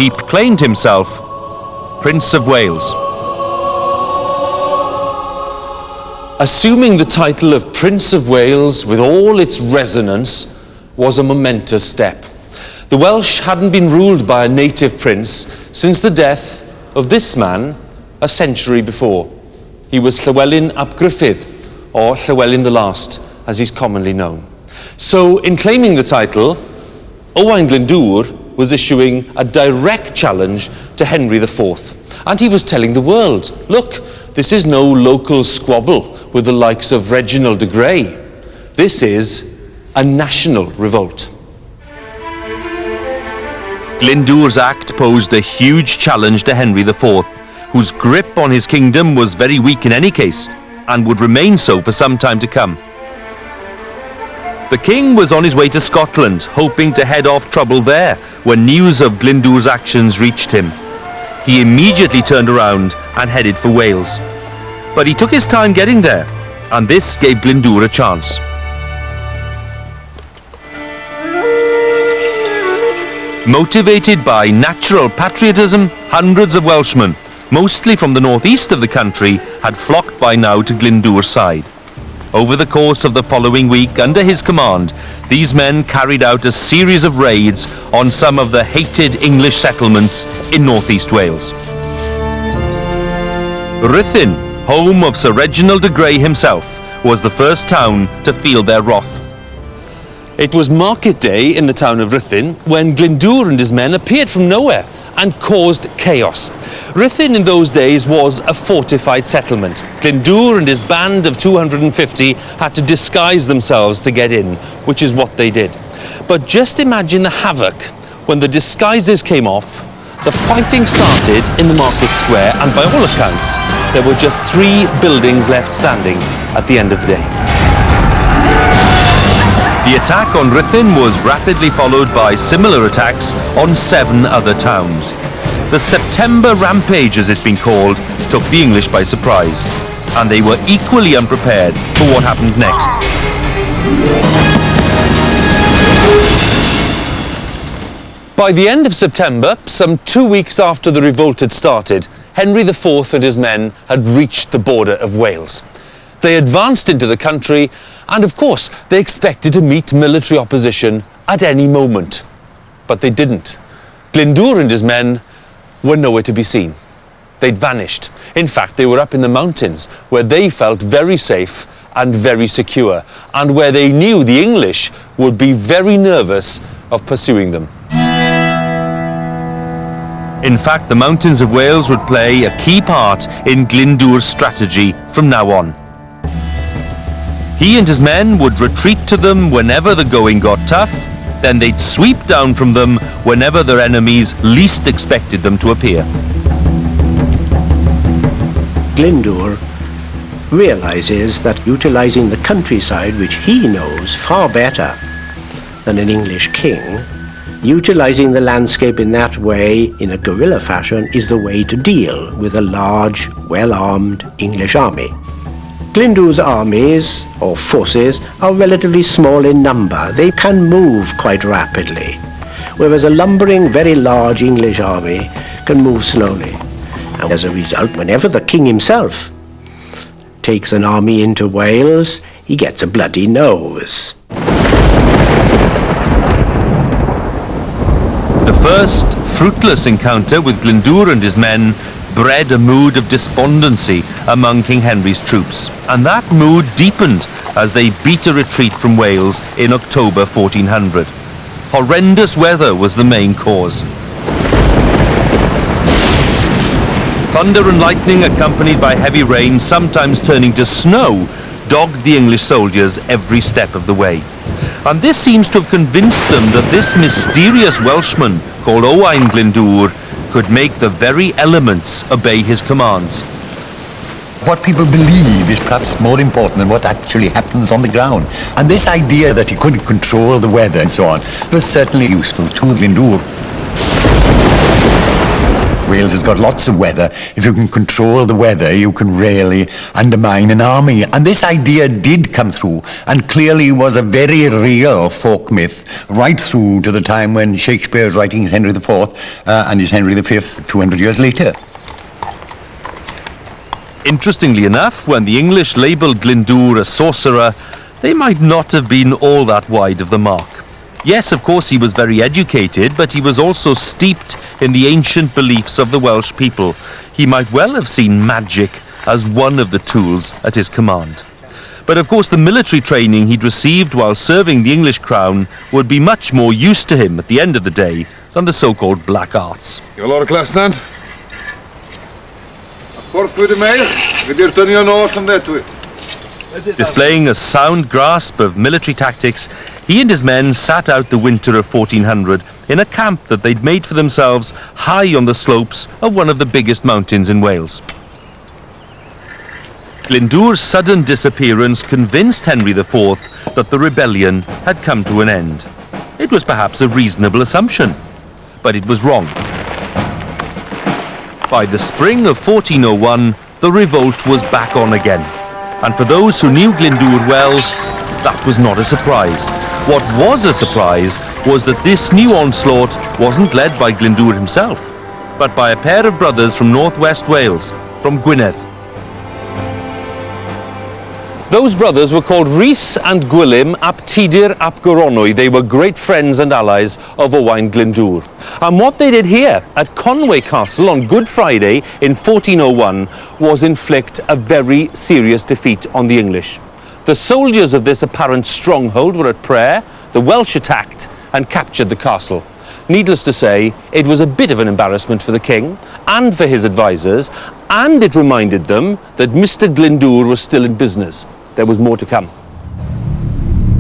he proclaimed himself Prince of Wales. Assuming the title of Prince of Wales with all its resonance was a momentous step. The Welsh hadn't been ruled by a native prince since the death of this man a century before. He was Llywelyn ap Gruffydd, or Llywelyn the Last, as he's commonly known. So, in claiming the title, Owain Glyndwr was issuing a direct challenge to Henry IV. And he was telling the world, look, this is no local squabble with the likes of Reginald de Grey. This is a national revolt. Glyndwr's act posed a huge challenge to Henry IV, whose grip on his kingdom was very weak in any case, and would remain so for some time to come. The king was on his way to Scotland, hoping to head off trouble there, when news of Glyndwr's actions reached him. He immediately turned around and headed for Wales. But he took his time getting there, and this gave Glyndwr a chance. Motivated by natural patriotism, hundreds of Welshmen, mostly from the northeast of the country, had flocked by now to Glyndwr's side. Over the course of the following week, under his command, these men carried out a series of raids on some of the hated English settlements in northeast Wales. Rhuthun, home of Sir Reginald de Grey himself, was the first town to feel their wrath. It was market day in the town of Rhuthun when Glyndwr and his men appeared from nowhere and caused chaos. Rhuthun in those days was a fortified settlement. Glyndwr and his band of 250 had to disguise themselves to get in, which is what they did. But just imagine the havoc when the disguises came off, the fighting started in the market square, and by all accounts, there were just 3 buildings left standing at the end of the day. The attack on Rhuthun was rapidly followed by similar attacks on 7 other towns. The September Rampage, as it's been called, took the English by surprise, and they were equally unprepared for what happened next. By the end of September, some 2 weeks after the revolt had started, Henry IV and his men had reached the border of Wales. They advanced into the country, and of course they expected to meet military opposition at any moment. But they didn't. Glyndwr and his men were nowhere to be seen. They'd vanished. In fact, they were up in the mountains, where they felt very safe and very secure, and where they knew the English would be very nervous of pursuing them. In fact, the mountains of Wales would play a key part in Glyndwr's strategy from now on. He and his men would retreat to them whenever the going got tough, then they'd sweep down from them whenever their enemies least expected them to appear. Glyndwr realizes that utilizing the countryside, which he knows far better than an English king, utilizing the landscape in that way, in a guerrilla fashion, is the way to deal with a large, well-armed English army. Glyndwr's armies, or forces, are relatively small in number. They can move quite rapidly, whereas a lumbering, very large English army can move slowly. And as a result, whenever the king himself takes an army into Wales, he gets a bloody nose. The first fruitless encounter with Glyndwr and his men bred a mood of despondency among King Henry's troops, and that mood deepened as they beat a retreat from Wales in October 1400. Horrendous weather was the main cause. Thunder and lightning, accompanied by heavy rain, sometimes turning to snow, dogged the English soldiers every step of the way. And this seems to have convinced them that this mysterious Welshman, called Owain Glyndwr, could make the very elements obey his commands. What people believe is perhaps more important than what actually happens on the ground. And this idea that he could control the weather and so on was certainly useful to Glyndwr. Wales has got lots of weather. If you can control the weather, you can really undermine an army. And this idea did come through, and clearly was a very real folk myth, right through to the time when Shakespeare is writing his Henry IV and his Henry V 200 years later. Interestingly enough, when the English labelled Glyndwr a sorcerer, they might not have been all that wide of the mark. Yes, of course, he was very educated, but he was also steeped in the ancient beliefs of the Welsh people. He might well have seen magic as one of the tools at his command. But of course, the military training he'd received while serving the English crown would be much more use to him at the end of the day than the so-called black arts. You have a lot of class, Nant? Forth with the mail, with your turning on north and that to it. Displaying a sound grasp of military tactics, he and his men sat out the winter of 1400 in a camp that they'd made for themselves high on the slopes of one of the biggest mountains in Wales. Glyndwr's sudden disappearance convinced Henry IV that the rebellion had come to an end. It was perhaps a reasonable assumption, but it was wrong. By the spring of 1401, the revolt was back on again. And for those who knew Glyndwr well, that was not a surprise. What was a surprise was that this new onslaught wasn't led by Glyndwr himself, but by a pair of brothers from northwest Wales, from Gwynedd. Those brothers were called Rhys and Gwilym ap Tudur ap Goronwy. They were great friends and allies of Owain Glyndwr. And what they did here at Conwy Castle on Good Friday in 1401 was inflict a very serious defeat on the English. The soldiers of this apparent stronghold were at prayer, the Welsh attacked and captured the castle. Needless to say, it was a bit of an embarrassment for the king and for his advisors, and it reminded them that Mr. Glyndwr was still in business. There was more to come.